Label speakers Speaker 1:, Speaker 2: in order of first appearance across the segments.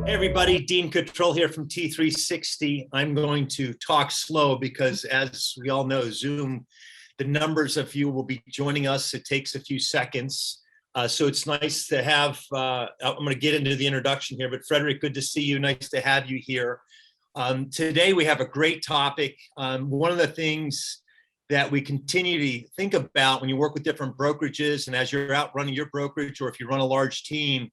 Speaker 1: Hey everybody, Dean Cottrill here from T360. I'm going to talk slow because, as we all know, Zoom, the numbers of you will be joining us. It takes a few seconds. So it's nice to have, I'm going to get into the introduction here, but Frederick, good to see you. Nice to have you here. Today we have a great topic. One of the things that we continue to think about when you work with different brokerages and as you're out running your brokerage, or if you run a large team,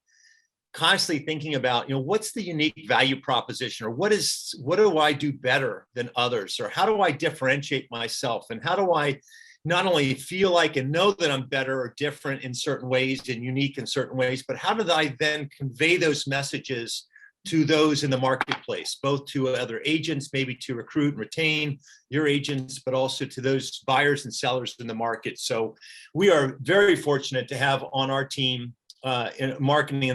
Speaker 1: constantly thinking about, what's the unique value proposition, or what do I do better than others, or how do I differentiate myself, and how do I not only feel like and know that I'm better or different in certain ways and unique in certain ways, but how do I then convey those messages to those in the marketplace, both to other agents, maybe to recruit and retain your agents, but also to those buyers and sellers in the market. So we are very fortunate to have on our team in a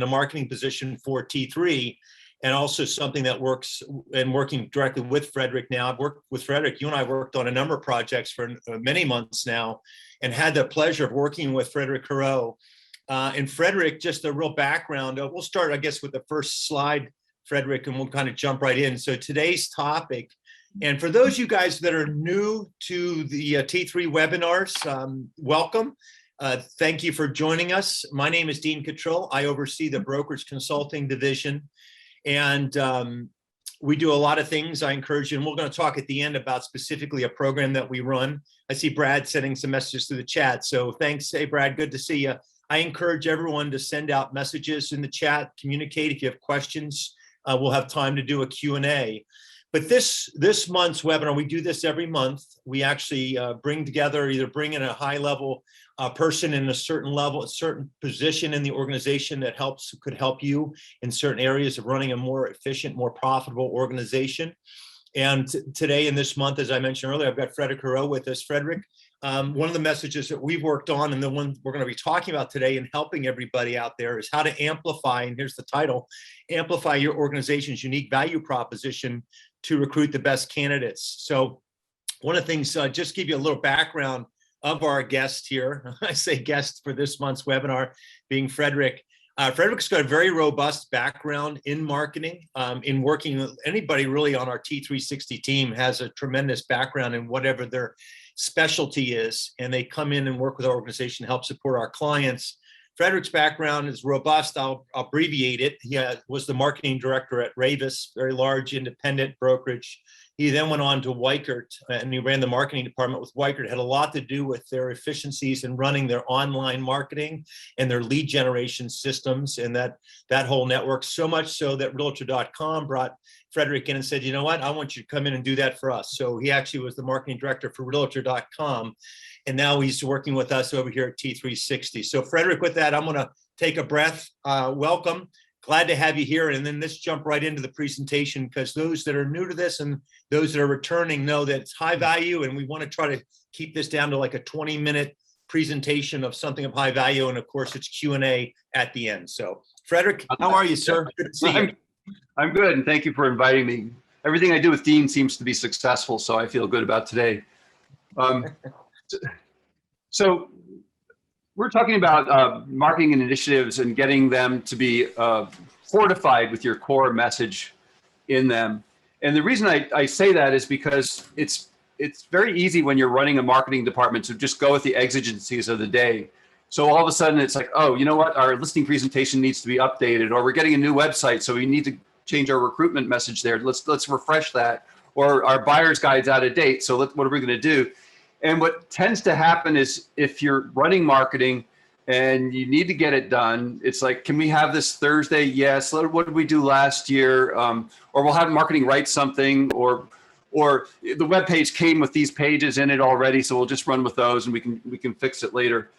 Speaker 1: marketing position for T3, and also something that works and working directly with Frederick now. I've worked with Frederick. You and I worked on a number of projects for many months now, and had the pleasure of working with Frederick Herot. And Frederick, just a real background. We'll start, I guess, with the first slide, Frederick, and we'll kind of jump right in. So today's topic, and for those of you guys that are new to the T3 webinars, welcome. Thank you for joining us. My name is Dean Cottrill. I oversee the brokerage consulting division, and we do a lot of things. I encourage you, and we're going to talk at the end about specifically a program that we run. I see Brad sending some messages through the chat, so thanks. Hey, Brad, good to see you. I encourage everyone to send out messages in the chat, communicate if you have questions. We'll have time to do a Q&A. But this month's webinar, we do this every month. We actually bring together, either bring in a high-level person in a certain level, a certain position in the organization that could help you in certain areas of running a more efficient, more profitable organization. And today, in this month, as I mentioned earlier, I've got Frederick Herot with us. Frederick, one of the messages that we've worked on, and the one we're going to be talking about today and helping everybody out there, is how to amplify, and here's the title, amplify your organization's unique value proposition to recruit the best candidates. So one of the things, just give you a little background of our guest here. I say guest for this month's webinar, being Frederick. Frederick's got a very robust background in marketing, in working with anybody really on our T360 team has a tremendous background in whatever their specialty is, and they come in and work with our organization to help support our clients. Frederick's background is robust. I'll abbreviate it. He was the marketing director at Ravis, very large independent brokerage. He then went on to Weichert, and he ran the marketing department with Weichert. It had a lot to do with their efficiencies in running their online marketing and their lead generation systems and that whole network, so much so that Realtor.com brought Frederick in and said, you know what, I want you to come in and do that for us. So he actually was the marketing director for Realtor.com, and now he's working with us over here at T360. So Frederick, with that, I'm going to take a breath. Welcome. Glad to have you here. And then let's jump right into the presentation, because those that are new to this and those that are returning know that it's high value, and we want to try to keep this down to like a 20-minute presentation of something of high value. And of course, it's Q&A at the end. So Frederick, how are you, sir? Good to see you.
Speaker 2: I'm good, and thank you for inviting me. Everything I do with Dean seems to be successful, so I feel good about today. So we're talking about marketing initiatives and getting them to be fortified with your core message in them. And the reason I say that is because it's very easy when you're running a marketing department to just go with the exigencies of the day. So all of a sudden it's like, oh, you know what? Our listing presentation needs to be updated, or we're getting a new website, so we need to change our recruitment message there. Let's refresh that. Or our buyer's guide's out of date, so what are we going to do? And what tends to happen is, if you're running marketing and you need to get it done, it's like, can we have this Thursday? Yes. What did we do last year? Or we'll have marketing write something, or the web page came with these pages in it already, so we'll just run with those and we can fix it later.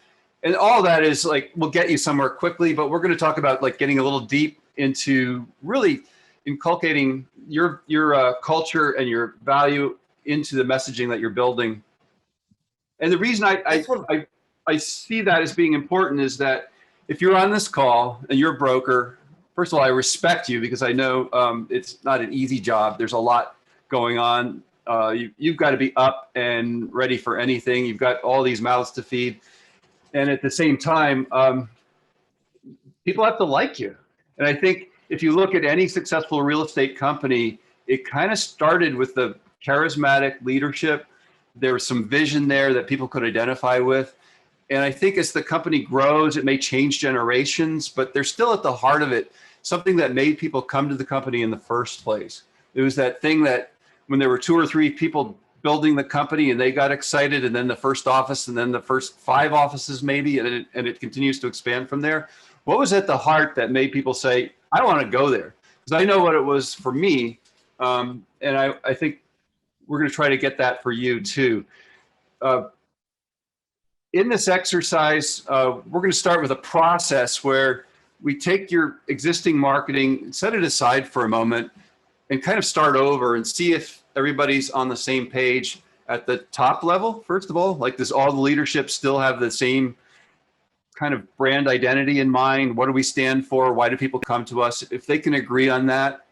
Speaker 2: And all that is like, we'll get you somewhere quickly, but we're going to talk about like getting a little deep into really inculcating your culture and your value into the messaging that you're building. And the reason I see that as being important is that if you're on this call and you're a broker, first of all, I respect you, because I know it's not an easy job. There's a lot going on. You've got to be up and ready for anything. You've got all these mouths to feed. And at the same time, people have to like you. And I think if you look at any successful real estate company, it kind of started with the charismatic leadership. There was some vision there that people could identify with. And I think as the company grows, it may change generations, but they're still at the heart of it, something that made people come to the company in the first place. It was that thing that when there were 2 or 3 people building the company and they got excited, and then the first office, and then the first 5 offices maybe, and it continues to expand from there. What was at the heart that made people say, I want to go there? Because I know what it was for me. And I think we're going to try to get that for you too. In this exercise, we're going to start with a process where we take your existing marketing, set it aside for a moment, and kind of start over and see if everybody's on the same page at the top level. First of all, like, does all the leadership still have the same kind of brand identity in mind? What do we stand for? Why do people come to us? If they can agree on that,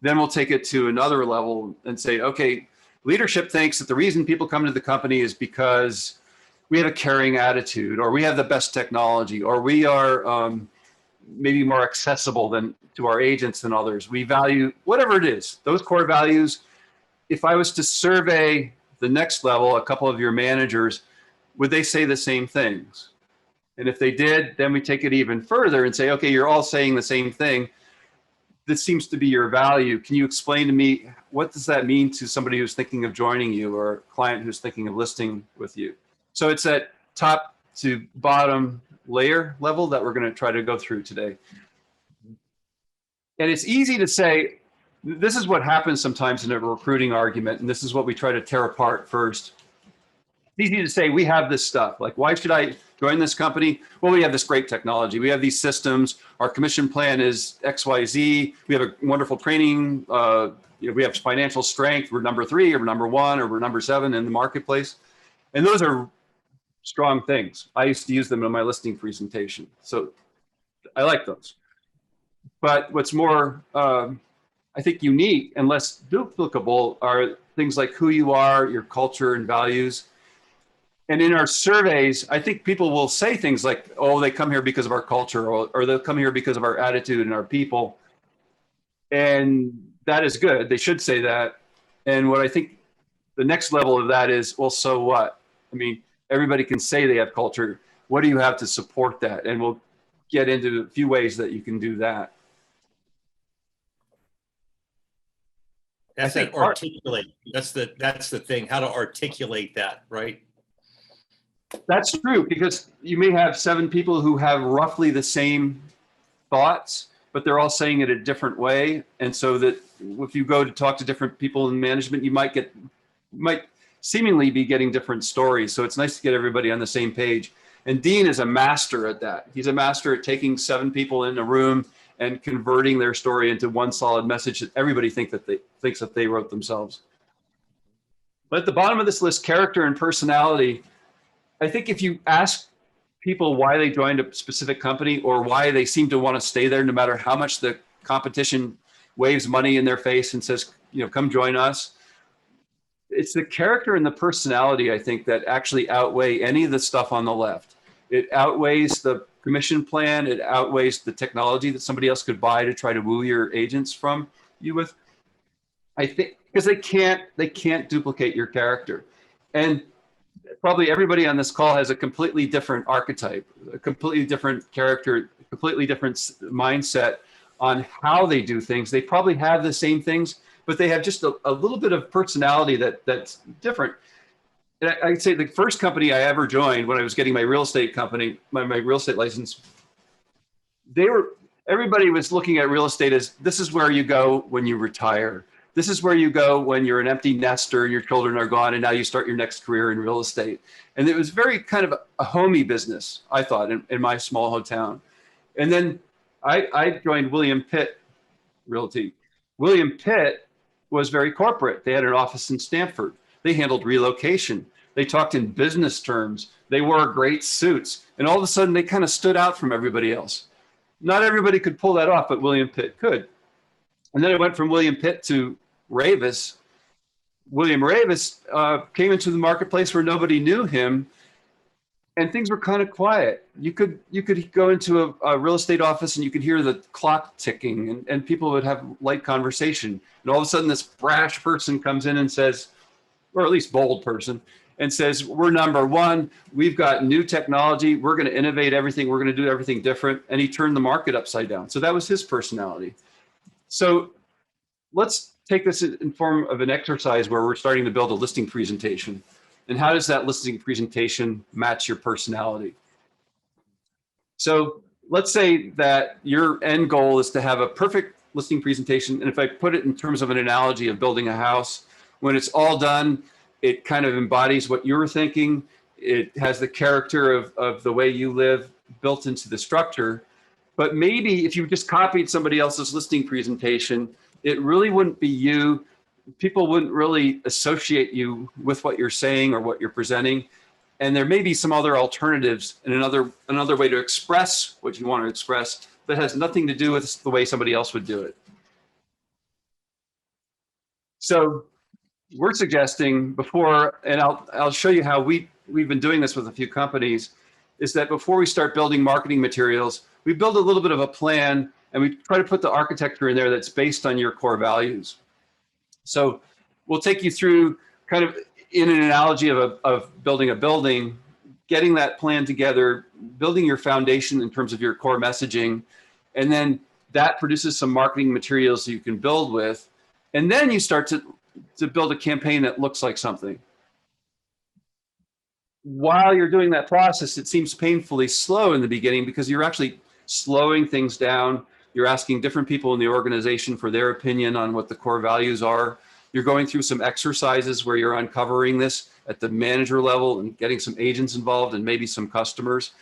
Speaker 2: then we'll take it to another level and say, okay, leadership thinks that the reason people come to the company is because we have a caring attitude, or we have the best technology, or we are maybe more accessible than to our agents than others. We value whatever it is, those core values. If I was to survey the next level, a couple of your managers, would they say the same things? And if they did, then we take it even further and say, okay, you're all saying the same thing. This seems to be your value. Can you explain to me, what does that mean to somebody who's thinking of joining you, or a client who's thinking of listing with you? So it's that top to bottom layer level that we're going to try to go through today. And it's easy to say, this is what happens sometimes in a recruiting argument, and this is what we try to tear apart first. It's easy to say, we have this stuff. Like, why should I join this company? Well, we have this great technology. We have these systems. Our commission plan is XYZ. We have a wonderful training. We have financial strength. We're number 3, or we're number 1, or we're number 7 in the marketplace. And those are strong things. I used to use them in my listing presentation. So I like those. But what's more, I think, unique and less duplicable are things like who you are, your culture and values. And in our surveys, I think people will say things like, oh, they come here because of our culture, or they'll come here because of our attitude and our people. And that is good. They should say that. And what I think the next level of that is, well, so what? I mean, everybody can say they have culture. What do you have to support that? And we'll get into a few ways that you can do that.
Speaker 1: That's that articulate. That's the thing, how to articulate that, right?
Speaker 2: That's true, because you may have 7 people who have roughly the same thoughts, but they're all saying it a different way. And so that if you go to talk to different people in management, you might seemingly be getting different stories. So it's nice to get everybody on the same page. And Dean is a master at that. He's a master at taking 7 people in a room and converting their story into one solid message that everybody thinks that they wrote themselves. But at the bottom of this list, character and personality, I think if you ask people why they joined a specific company, or why they seem to want to stay there no matter how much the competition waves money in their face and says, come join us, it's the character and the personality, I think, that actually outweigh any of the stuff on the left. It outweighs the commission plan. It outweighs the technology that somebody else could buy to try to woo your agents from you with. I think because they can't duplicate your character. And probably everybody on this call has a completely different archetype, a completely different character, completely different mindset on how they do things. They probably have the same things, but they have just a little bit of personality that's different. And I'd say the first company I ever joined when I was getting my real estate company, my real estate license, everybody was looking at real estate as, this is where you go when you retire. This is where you go when you're an empty nester and your children are gone, and now you start your next career in real estate. And it was very kind of a homey business, I thought, in my small hometown. And then I joined William Pitt Realty. William Pitt was very corporate. They had an office in Stamford. They handled relocation. They talked in business terms. They wore great suits. And all of a sudden, they kind of stood out from everybody else. Not everybody could pull that off, but William Pitt could. And then it went from William Pitt to Ravis. William Ravis came into the marketplace where nobody knew him, and things were kind of quiet. You could go into a real estate office and you could hear the clock ticking, and people would have light conversation. And all of a sudden this brash person comes in and says, or at least bold person, and says, we're number one, we've got new technology, we're going to innovate everything, we're going to do everything different. And he turned the market upside down. So that was his personality. So let's take this in form of an exercise where we're starting to build a listing presentation. And how does that listing presentation match your personality? So let's say that your end goal is to have a perfect listing presentation. And if I put it in terms of an analogy of building a house, when it's all done, it kind of embodies what you were thinking. It has the character of the way you live built into the structure. But maybe if you just copied somebody else's listing presentation, it really wouldn't be you. People wouldn't really associate you with what you're saying or what you're presenting. And there may be some other alternatives and another way to express what you want to express that has nothing to do with the way somebody else would do it. So we're suggesting before, and I'll show you how we've been doing this with a few companies, is that before we start building marketing materials, we build a little bit of a plan and we try to put the architecture in there that's based on your core values. So we'll take you through kind of in an analogy of building a building, getting that plan together, building your foundation in terms of your core messaging, and then that produces some marketing materials that you can build with. And then you start to build a campaign that looks like something. While you're doing that process, it seems painfully slow in the beginning because you're actually slowing things down. You're asking different people in the organization for their opinion on what the core values are. You're going through some exercises where you're uncovering this at the manager level and getting some agents involved and maybe some customers.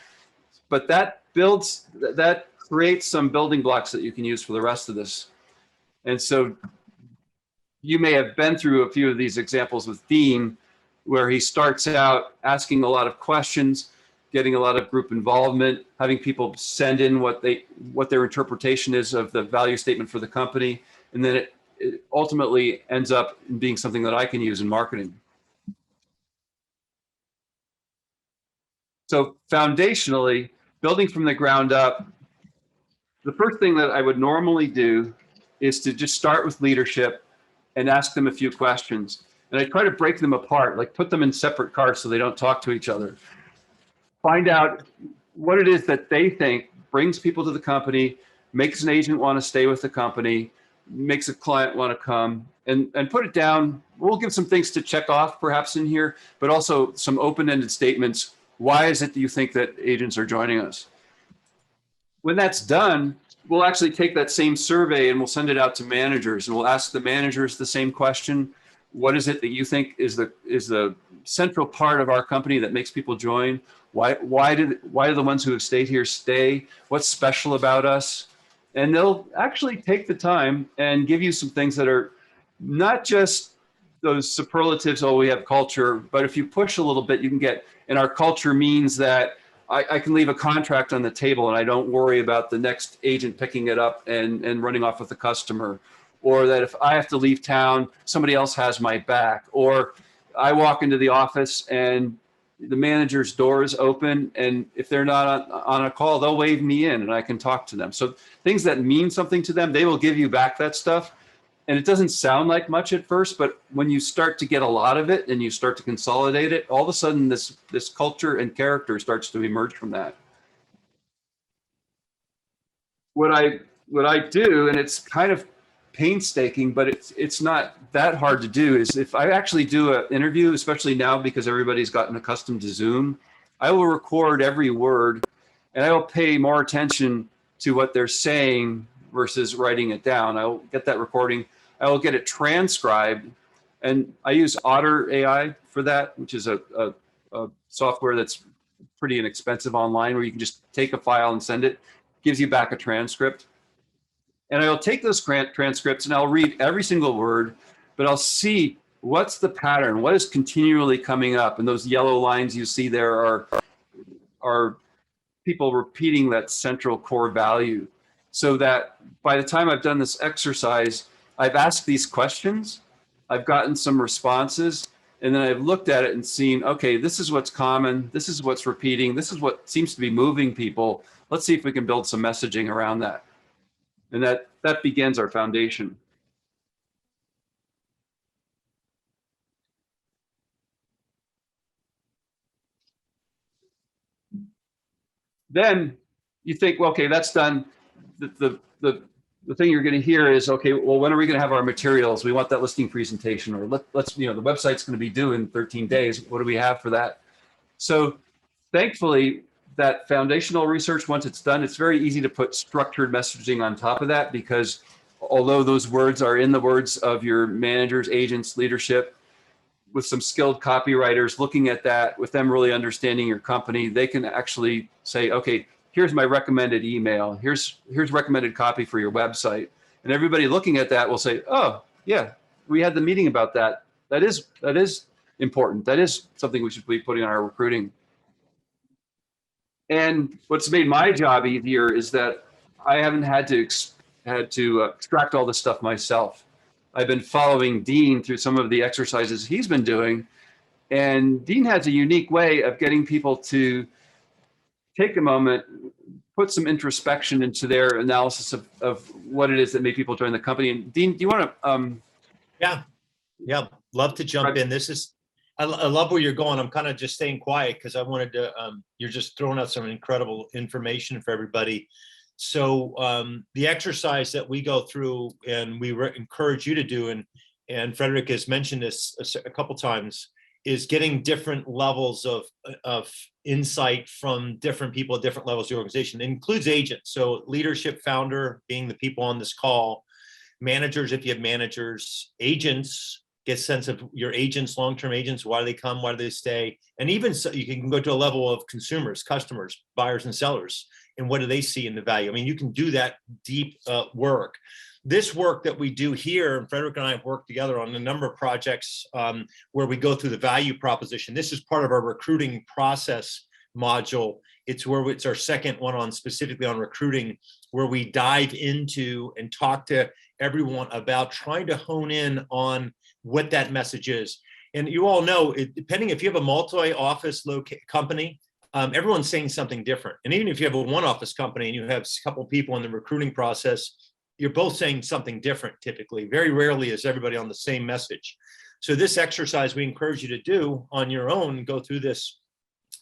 Speaker 2: But that creates some building blocks that you can use for the rest of this. And so you may have been through a few of these examples with Dean, where he starts out asking a lot of questions, getting a lot of group involvement, having people send in what their interpretation is of the value statement for the company. And then it ultimately ends up being something that I can use in marketing. So foundationally, building from the ground up, the first thing that I would normally do is to just start with leadership and ask them a few questions. And I try to break them apart, like put them in separate cars so they don't talk to each other. Find out what it is that they think brings people to the company, makes an agent want to stay with the company, makes a client want to come, and put it down. We'll give some things to check off perhaps in here, but also some open-ended statements. Why is it that you think that agents are joining us? When that's done, we'll actually take that same survey and we'll send it out to managers, and we'll ask the managers the same question. What is it that you think is the central part of our company that makes people join? Why do the ones who have stayed here stay? What's special about us? And they'll actually take the time and give you some things that are not just those superlatives, oh, we have culture, but if you push a little bit, you can get, and our culture means that I can leave a contract on the table and I don't worry about the next agent picking it up and running off with the customer. Or that if I have to leave town, somebody else has my back. Or I walk into the office and the manager's door is open, and if they're not on a call, they'll wave me in and I can talk to them. So things that mean something to them, they will give you back that stuff. And it doesn't sound like much at first, but when you start to get a lot of it and you start to consolidate it, all of a sudden this culture and character starts to emerge from that. What I do, and it's kind of painstaking, but it's not that hard to do, is if I actually do an interview, especially now because everybody's gotten accustomed to Zoom, I will record every word and I will pay more attention to what they're saying versus writing it down. I'll get that recording, I will get it transcribed, and I use Otter AI for that, which is a software that's pretty inexpensive online, where you can just take a file and send it, gives you back a transcript. And I'll take those transcripts and I'll read every single word, but I'll see what's the pattern, what is continually coming up. And those yellow lines you see there are people repeating that central core value. So that by the time I've done this exercise, I've asked these questions, I've gotten some responses, And then I've looked at it and seen, okay, this is what's common. This is what's repeating. This is what seems to be moving people. Let's see if we can build some messaging around that. And that begins our foundation. Then you think, well, okay, that's done. The thing you're going to hear is, okay, well, when are we going to have our materials? We want that listing presentation, or let's, the website's going to be due in 13 days. What do we have for that? So thankfully, that foundational research, once it's done, it's very easy to put structured messaging on top of that, because although those words are in the words of your managers, agents, leadership, with some skilled copywriters looking at that, with them really understanding your company, they can actually say, okay, here's my recommended email. Here's recommended copy for your website. And everybody looking at that will say, oh, yeah, we had the meeting about that. That is important. That is something we should be putting on our recruiting. And what's made my job easier is that I haven't had to extract all this stuff myself. I've been following Dean through some of the exercises he's been doing. And Dean has a unique way of getting people to take a moment, put some introspection into their analysis of what it is that made people join the company. And Dean, do you want to?
Speaker 1: Yeah, love to jump in. I love where you're going. I'm kind of just staying quiet because I wanted to, you're just throwing out some incredible information for everybody. So the exercise that we go through and we encourage you to do, and Frederick has mentioned this a couple times, is getting different levels of insight from different people at different levels of the organization. It includes agents. So leadership, founder, being the people on this call, managers, if you have managers, agents, get a sense of your agents, long-term agents, why do they come, why do they stay? And even so, you can go to a level of consumers, customers, buyers and sellers, and what do they see in the value? I mean, you can do that deep work. This work that we do here, and Frederick and I have worked together on a number of projects where we go through the value proposition. This is part of our recruiting process module. It's our second one on specifically on recruiting, where we dive into and talk to everyone about trying to hone in on what that message is. And you all know, depending if you have a multi-office company, everyone's saying something different. And even if you have a one-office company and you have a couple people in the recruiting process, you're both saying something different typically. Very rarely is everybody on the same message. So this exercise we encourage you to do on your own, go through this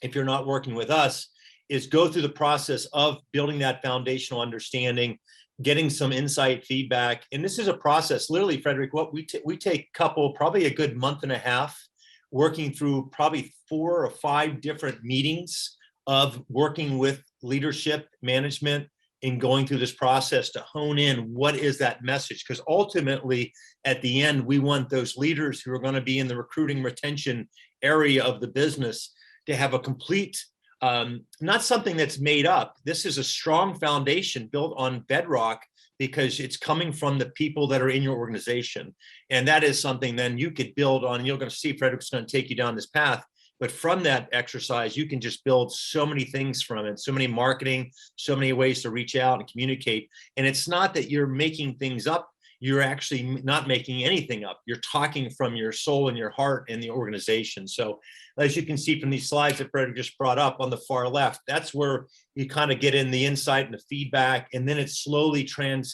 Speaker 1: if you're not working with us, is go through the process of building that foundational understanding, getting some insight, feedback. And this is a process, literally, Frederick, what we take probably a good month and a half, working through probably 4 or 5 different meetings of working with leadership, management, in going through this process to hone in what is that message. Because ultimately, at the end, we want those leaders who are going to be in the recruiting retention area of the business to have a complete, not something that's made up. This is a strong foundation built on bedrock because it's coming from the people that are in your organization. And that is something then you could build on. You're going to see Frederick's going to take you down this path. But from that exercise, you can just build so many things from it, so many marketing, so many ways to reach out and communicate. And it's not that you're making things up. You're actually not making anything up. You're talking from your soul and your heart in the organization. So as you can see from these slides that Frederick just brought up on the far left, that's where you kind of get in the insight and the feedback. And then it slowly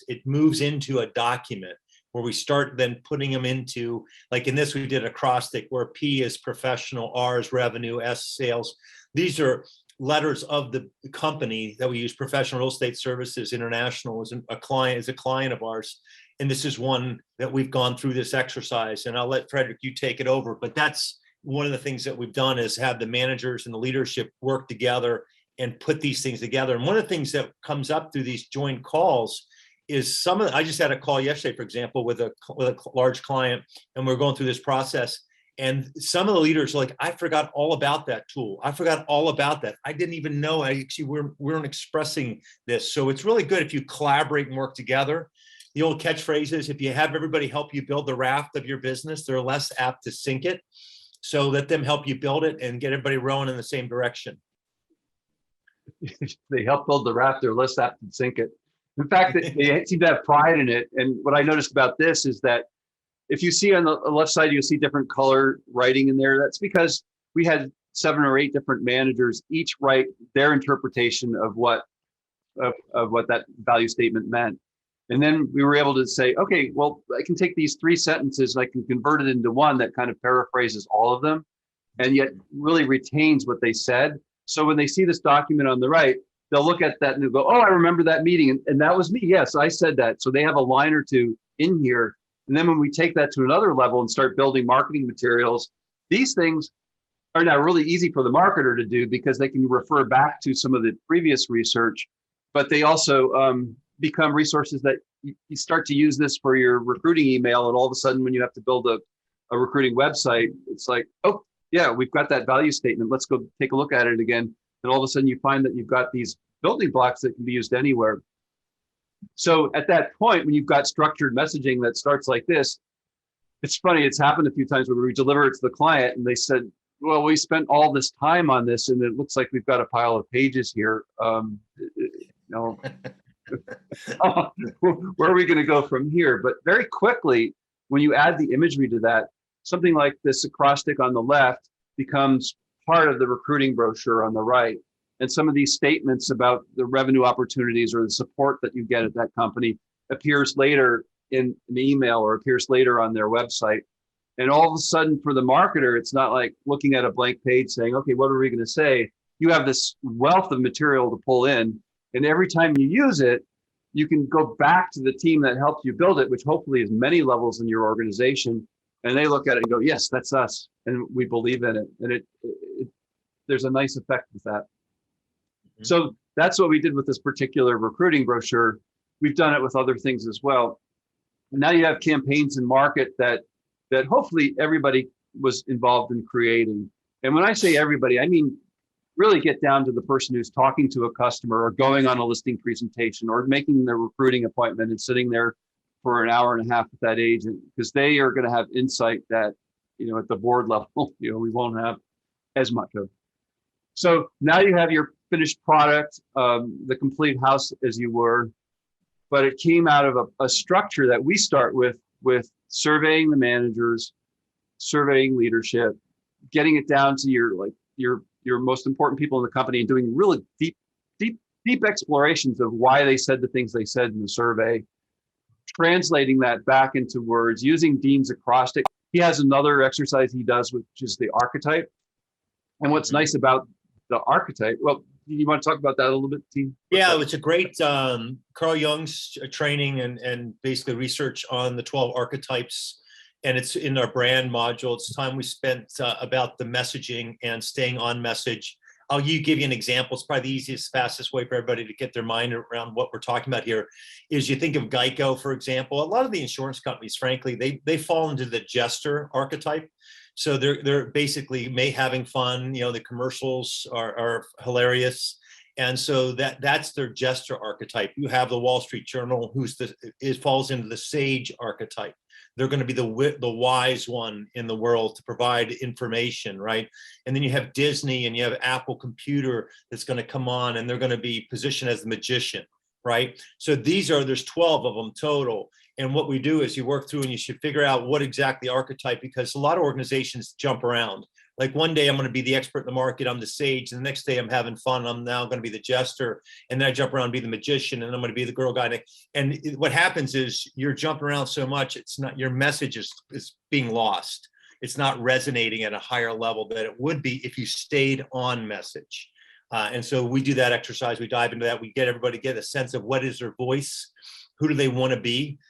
Speaker 1: it moves into a document, where we start then putting them into, like in this, we did acrostic where P is professional, R is revenue, S sales. These are letters of the company that we use. Professional Real Estate Services International is a client of ours. And this is one that we've gone through this exercise, and I'll let Frederick, you take it over. But that's one of the things that we've done, is have the managers and the leadership work together and put these things together. And one of the things that comes up through these joint calls is I just had a call yesterday, for example, with a large client, and we're going through this process. And some of the leaders are like, I forgot all about that tool. I forgot all about that. I didn't even know we weren't expressing this. So it's really good if you collaborate and work together. The old catchphrase is, if you have everybody help you build the raft of your business, they're less apt to sink it. So let them help you build it and get everybody rowing in the same direction.
Speaker 2: They help build the raft, they're less apt to sink it. In fact, they seem to have pride in it. And what I noticed about this is that if you see on the left side, you'll see different color writing in there. That's because we had 7 or 8 different managers each write their interpretation of what that value statement meant. And then we were able to say, okay, well, I can take these 3 sentences and I can convert it into one that kind of paraphrases all of them and yet really retains what they said. So when they see this document on the right, they'll look at that and they'll go, oh, I remember that meeting. And that was me. Yes, I said that. So they have a line or two in here. And then when we take that to another level and start building marketing materials, these things are now really easy for the marketer to do because they can refer back to some of the previous research, but they also become resources that you start to use this for your recruiting email. And all of a sudden, when you have to build a recruiting website, it's like, oh, yeah, we've got that value statement. Let's go take a look at it again. And all of a sudden you find that you've got these building blocks that can be used anywhere. So at that point, when you've got structured messaging that starts like this, it's funny, it's happened a few times where we deliver it to the client and they said, well, we spent all this time on this and it looks like we've got a pile of pages here. Where are we going to go from here? But very quickly, when you add the imagery to that, something like this acrostic on the left becomes part of the recruiting brochure on the right. And some of these statements about the revenue opportunities or the support that you get at that company appears later in an email or appears later on their website. And all of a sudden for the marketer, it's not like looking at a blank page saying, okay, what are we going to say? You have this wealth of material to pull in. And every time you use it, you can go back to the team that helped you build it, which hopefully is many levels in your organization. And they look at it and go, yes, that's us. And we believe in it. And there's a nice effect with that. Mm-hmm. So that's what we did with this particular recruiting brochure. We've done it with other things as well. And now you have campaigns in market that hopefully everybody was involved in creating. And when I say everybody, I mean really get down to the person who's talking to a customer or going on a listing presentation or making their recruiting appointment and sitting there for an hour and a half with that agent, because they are going to have insight that, at the board level, we won't have as much of. So now you have your finished product, the complete house as you were, but it came out of a structure that we start with surveying the managers, surveying leadership, getting it down to your most important people in the company and doing really deep explorations of why they said the things they said in the survey, translating that back into words, using Dean's acrostic. He has another exercise he does, which is the archetype. And what's nice about the archetype, well, you want to talk about that a little bit, Dean?
Speaker 1: Yeah, it's a great Carl Jung's training and basically research on the 12 archetypes. And it's in our brand module. It's time we spent about the messaging and staying on message. I'll give you an example. It's probably the easiest, fastest way for everybody to get their mind around what we're talking about here. Is you think of Geico, for example. A lot of the insurance companies, frankly, they fall into the jester archetype. So they're basically having fun. The commercials are hilarious. And so that's their jester archetype. You have the Wall Street Journal, it falls into the sage archetype. They're going to be the wise one in the world to provide information, right? And then you have Disney and you have Apple Computer that's going to come on and they're going to be positioned as the magician, right? So there's 12 of them total. And what we do is you work through and you should figure out what exactly archetype, because a lot of organizations jump around. Like one day I'm going to be the expert in the market, I'm the sage, and the next day I'm having fun, I'm now going to be the jester, and then I jump around and be the magician, and I'm going to be the girl guide. And what happens is you're jumping around so much, it's not, your message is being lost. It's not resonating at a higher level that it would be if you stayed on message. And so we do that exercise, we dive into that, we get everybody to get a sense of what is their voice, who do they want to be,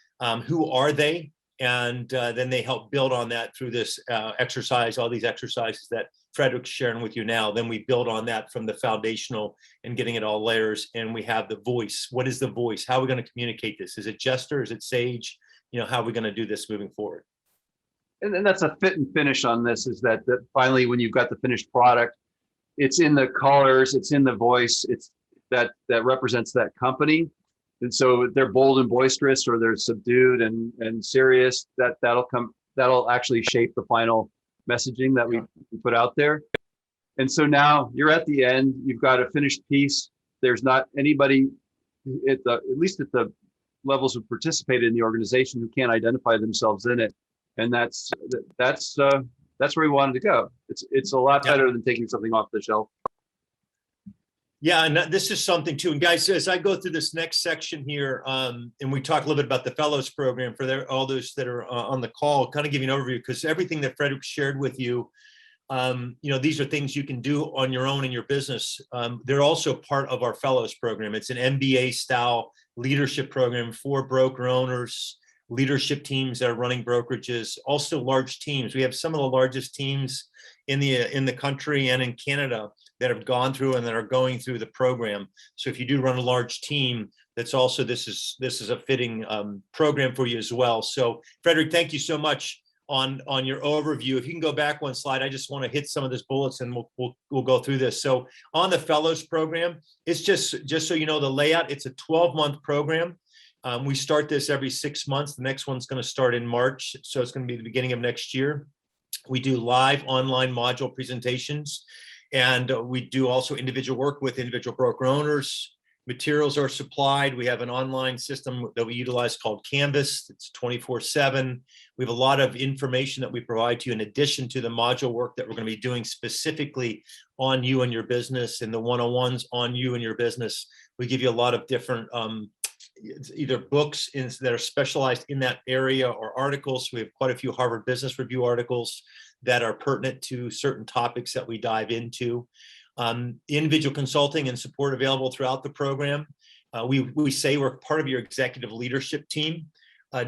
Speaker 1: who are they? And then they help build on that through this exercise, all these exercises that Frederick's sharing with you now. Then we build on that from the foundational and getting it all layers. And we have the voice. What is the voice? How are we going to communicate this? Is it jester? Is it sage? How are we going to do this moving forward?
Speaker 2: And then that's a fit and finish on this, is that finally, when you've got the finished product, it's in the colors, it's in the voice, it's that represents that company. And so they're bold and boisterous, or they're subdued and serious. That'll actually shape the final messaging that we put out there. And so now you're at the end. You've got a finished piece. There's not anybody at least at the levels who participated in the organization who can't identify themselves in it. And that's where we wanted to go. It's a lot better than taking something off the shelf.
Speaker 1: Yeah, and this is something too. And guys, as I go through this next section here, and we talk a little bit about the Fellows Program for all those that are on the call, kind of give you an overview, because everything that Frederick shared with you, these are things you can do on your own in your business. They're also part of our Fellows Program. It's an MBA style leadership program for broker owners, leadership teams that are running brokerages, also large teams. We have some of the largest teams in the country and in Canada that have gone through and that are going through the program. So if you do run a large team, that's also, this is a fitting program for you as well. So Frederick, thank you so much on your overview. If you can go back one slide, I just want to hit some of this bullets and we'll go through this. So on the Fellows Program, it's just so you know the layout, it's a 12-month program. We start this every 6 months. The next one's going to start in March. So it's going to be the beginning of next year. We do live online module presentations, and we do also individual work with individual broker owners. Materials are supplied. We have an online system that we utilize called Canvas. It's 24/7. We have a lot of information that we provide to you in addition to the module work that we're going to be doing specifically on you and your business, and the one-on-ones on you and your business. We give you a lot of different either books that are specialized in that area or articles. We have quite a few Harvard Business Review articles that are pertinent to certain topics that we dive into. Individual consulting and support available throughout the program. We say we're part of your executive leadership team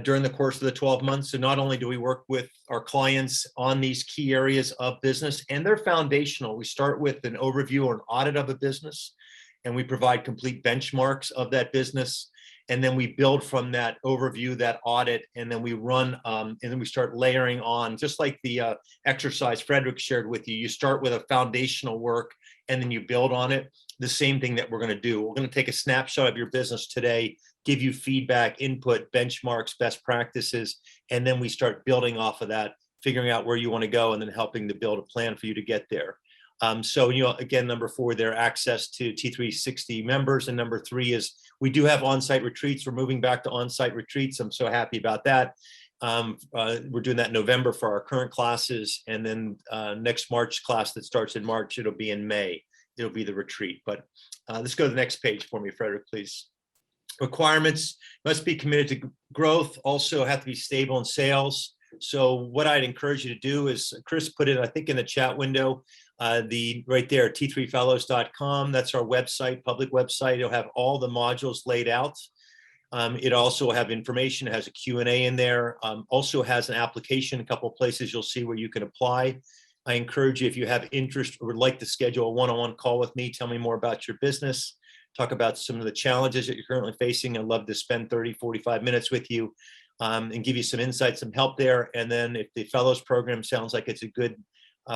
Speaker 1: during the course of the 12 months. So not only do we work with our clients on these key areas of business, and they're foundational. We start with an overview or an audit of a business, and we provide complete benchmarks of that business. And then we build from that overview, that audit, and then we run, and then we start layering on, just like the exercise Frederick shared with you. You start with a foundational work, and then you build on it. The same thing that we're going to do. We're going to take a snapshot of your business today, give you feedback, input, benchmarks, best practices, and then we start building off of that, figuring out where you want to go, and then helping to build a plan for you to get there. So, again, number 4 there, access to T360 members. And number 3 is we do have on-site retreats. We're moving back to on-site retreats. I'm so happy about that. We're doing that in November for our current classes. And then next March class that starts in March, it'll be in May. It'll be the retreat. But let's go to the next page for me, Frederick, please. Requirements: must be committed to growth, also have to be stable in sales. So what I'd encourage you to do is, Chris put it, I think, in the chat window, right there, t3fellows.com. That's our website, public website. It'll have all the modules laid out. It also will have information. It has a Q&A in there. Also has an application, a couple of places you'll see where you can apply. I encourage you, if you have interest or would like to schedule a one-on-one call with me, tell me more about your business, talk about some of the challenges that you're currently facing. I'd love to spend 30, 45 minutes with you and give you some insight, some help there. And then if the Fellows Program sounds like it's a good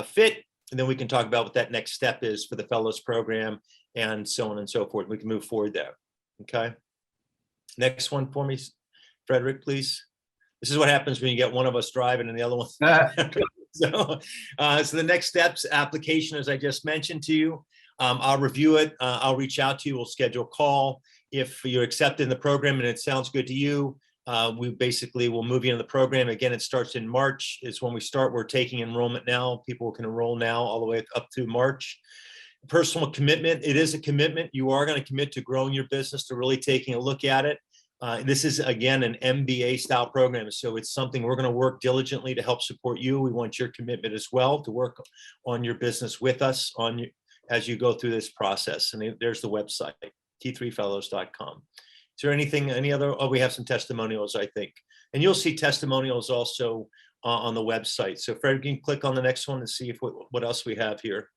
Speaker 1: fit, and then we can talk about what that next step is for the Fellows Program and so on and so forth. We can move forward there. Okay. Next one for me, Frederick, please. This is what happens when you get one of us driving and the other one. So the next steps, application, as I just mentioned to you. I'll review it. I'll reach out to you. We'll schedule a call. If you're accepted in the program and it sounds good to you, we basically will move you into the program. Again, it starts in March is when we start. We're taking enrollment now. People can enroll now all the way up through March. Personal commitment. It is a commitment. You are going to commit to growing your business, to really taking a look at it. This is, again, an MBA style program. So it's something we're going to work diligently to help support you. We want your commitment as well to work on your business with us as you go through this process. And there's the website, t3fellows.com. Is there anything, any other? Oh, we have some testimonials, I think. And you'll see testimonials also on the website. So Fred, you can click on the next one and see if what else we have here.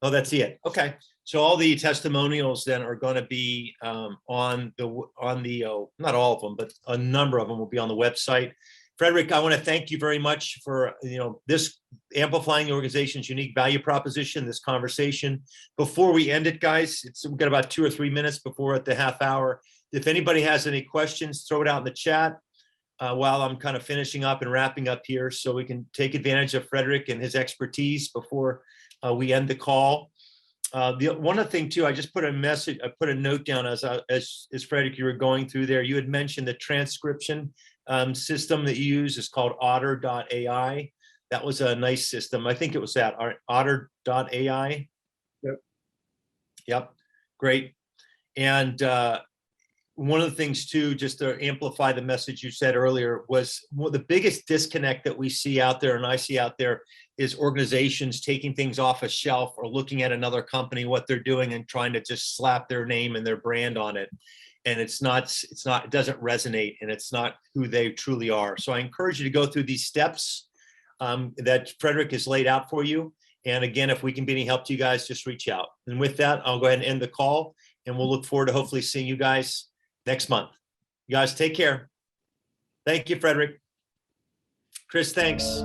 Speaker 1: Oh, that's it. Okay. So all the testimonials then are going to be on the not all of them, but a number of them will be on the website. Frederick, I want to thank you very much for this amplifying the organization's unique value proposition, this conversation. Before we end it, guys, we've got about 2 or 3 minutes before at the half hour. If anybody has any questions, throw it out in the chat while I'm kind of finishing up and wrapping up here, so we can take advantage of Frederick and his expertise before we end the call. One other thing too, I just put a message, I put a note down as Frederick, you were going through there. You had mentioned the transcription system that you use is called otter.ai. That was a nice system. I think it was that otter.ai.
Speaker 2: Yep.
Speaker 1: Yep. Great. And one of the things too, just to amplify the message you said earlier, was the biggest disconnect that we see out there and I see out there is organizations taking things off a shelf or looking at another company, what they're doing and trying to just slap their name and their brand on it. And it doesn't resonate and it's not who they truly are. So I encourage you to go through these steps that Frederick has laid out for you. And again, if we can be any help to you guys, just reach out. And with that, I'll go ahead and end the call and we'll look forward to hopefully seeing you guys next month. You guys take care. Thank you, Frederick. Chris, thanks.